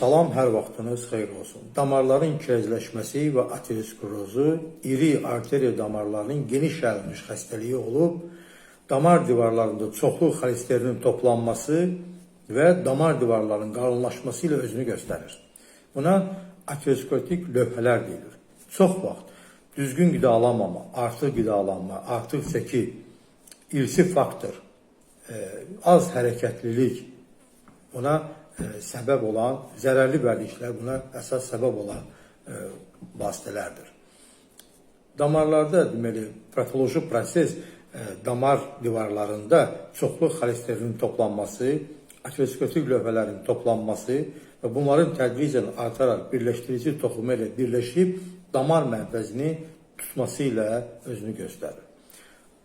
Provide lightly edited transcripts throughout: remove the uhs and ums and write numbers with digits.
Salam, hər vaxtınız xeyir olsun. Damarların kirəcləşməsi və aterosklerozu iri arteriya damarlarının geniş yayılmış xəstəliyi olub, damar divarlarında çoxlu xolesterin toplanması və damar divarlarının qalınlaşması ilə özünü göstərir. Buna aterosklerotik lövhələr deyilir. Çox vaxt düzgün qidalanmama, artıq qidalanma, artıq çəki, irsi faktor, az hərəkətlilik buna səbəb olan, zərərli vərdişlər buna əsas səbəb olan vasitələrdir. Damarlarda deməli patoloji proses damar divarlarında çoxlu xolesterin toplanması, aterosklerotik lövhələrin toplanması və bunların tədricən artaraq birləşdirici toxumu ilə birləşib damar mənfəzini tutması ilə özünü göstərir.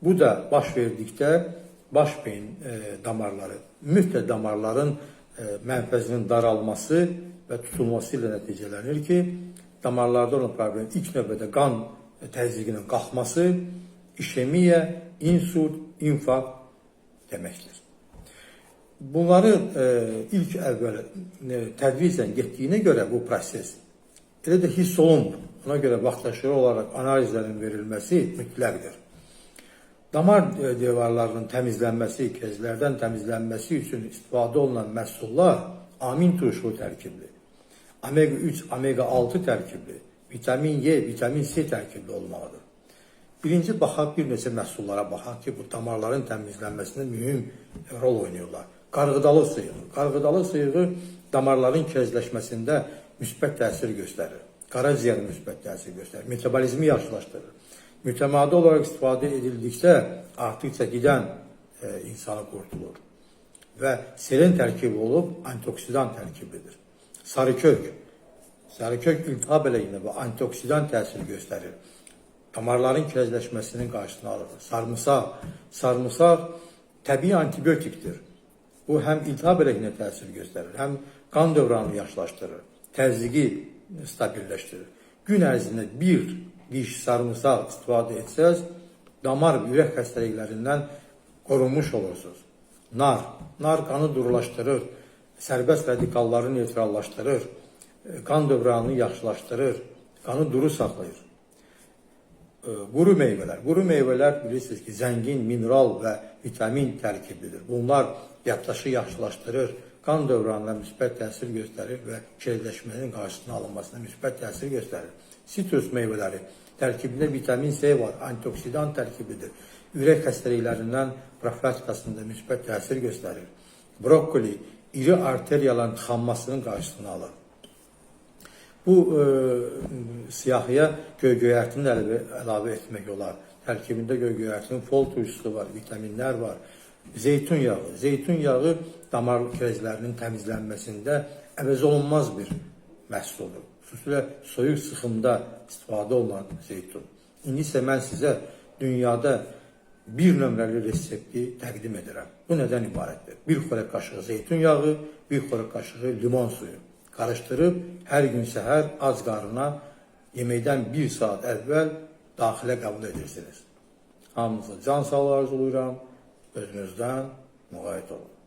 Bu da baş verdikdə baş beyin damarları, ümumiyyətlə damarların mənfəzinin daralması və tutulması ilə nəticələnir ki, damarlarda olan problem ilk növbədə qan təzyiqinin qalxması, işemiya, insult, infarkt deməkdir. Bunları ilk əvvəl tədricən getdiyinə görə bu proses elə də hiss olunmur. Ona görə vaxtaşırı olaraq analizlərin verilməsi mütləqdir. Damar divarlarının təmizlənməsi, kirəclərdən təmizlənməsi üçün istifadə olunan məhsullar amin turşulu tərkibli, omega 3, omega 6 tərkibli, vitamin Y, vitamin C tərkibli olmalıdır. Birinci baxaq, bir neçə məhsullara baxaq ki, bu damarların təmizlənməsində mühüm rol oynayırlar. Qarğıdalı sıyığı. Qarğıdalı sıyığı damarların kirəcləşməsində müsbət təsir göstərir. Qaraciyərin müsbət təsir göstərir. Metabolizmi yaxşılaşdırır. Mütəmadi olaraq istifadə edildikdə artıq çəkidən insanı qurtulur. Və selen tərkibi olub antioksidan tərkibidir. Sarıkök. Sarıkök iltihab əleyhinə və antioksidan təsir göstərir. Damarların kirəcləşməsinin qarşısını alır. Sarımsaq. Sarımsaq təbii antibiotikdir. Bu həm iltihab əleyhinə təsir göstərir, həm qan dövranını yaxşılaşdırır, təzyiqi stabilləşdirir. Gün ərzində bir diş sarımsaq istifadə etsəz, damar və ürək xəstəliklərindən qorunmuş olursunuz. Nar. Nar qanı durulaşdırır, sərbəst radikalları neytrallaşdırır, qan dövranını yaxşılaşdırır, qanı duru saxlayır. Quru meyvələr. Quru meyvələr bilirsiniz ki, zəngin mineral və vitamin tərkiblidir. Bunlar yaddaşı yaxşılaşdırır, qan dövranına müsbət təsir göstərir və kirəcləşmənin qarşısının alınmasına müsbət təsir göstərir. Sitrus meyvələri tərkibində vitamin C var, antioksidan tərkibidir. Ürək xəstəliklərindən profilaktikasında müsbət təsir göstərir. Brokoli iri arteriyaların tıxanmasının qarşısını alır. Bu siyahıya göy-göyərtini əlavə etmək olar. Tərkibində göy-göyərtinin fol turşusu var, vitaminlər var. Zeytun yağı. Zeytun yağı damar kirəclərinin təmizlənməsində əvəz olunmaz bir məhsuldur. Xüsusilə soyuq sıxımda istifadə olunan zeytun. İndi isə mən sizə dünyada bir nömrəli resepti təqdim edirəm. Bu nədən ibarətdir? Bir xörək qaşığı zeytun yağı, bir xörək qaşığı limon suyu. Qarışdırıb hər gün səhər ac qarına yeməkdən bir saat əvvəl daxilə qəbul edirsiniz. Hamınıza can sağlığı arzulayıram. Özünüzdən müğayət olun.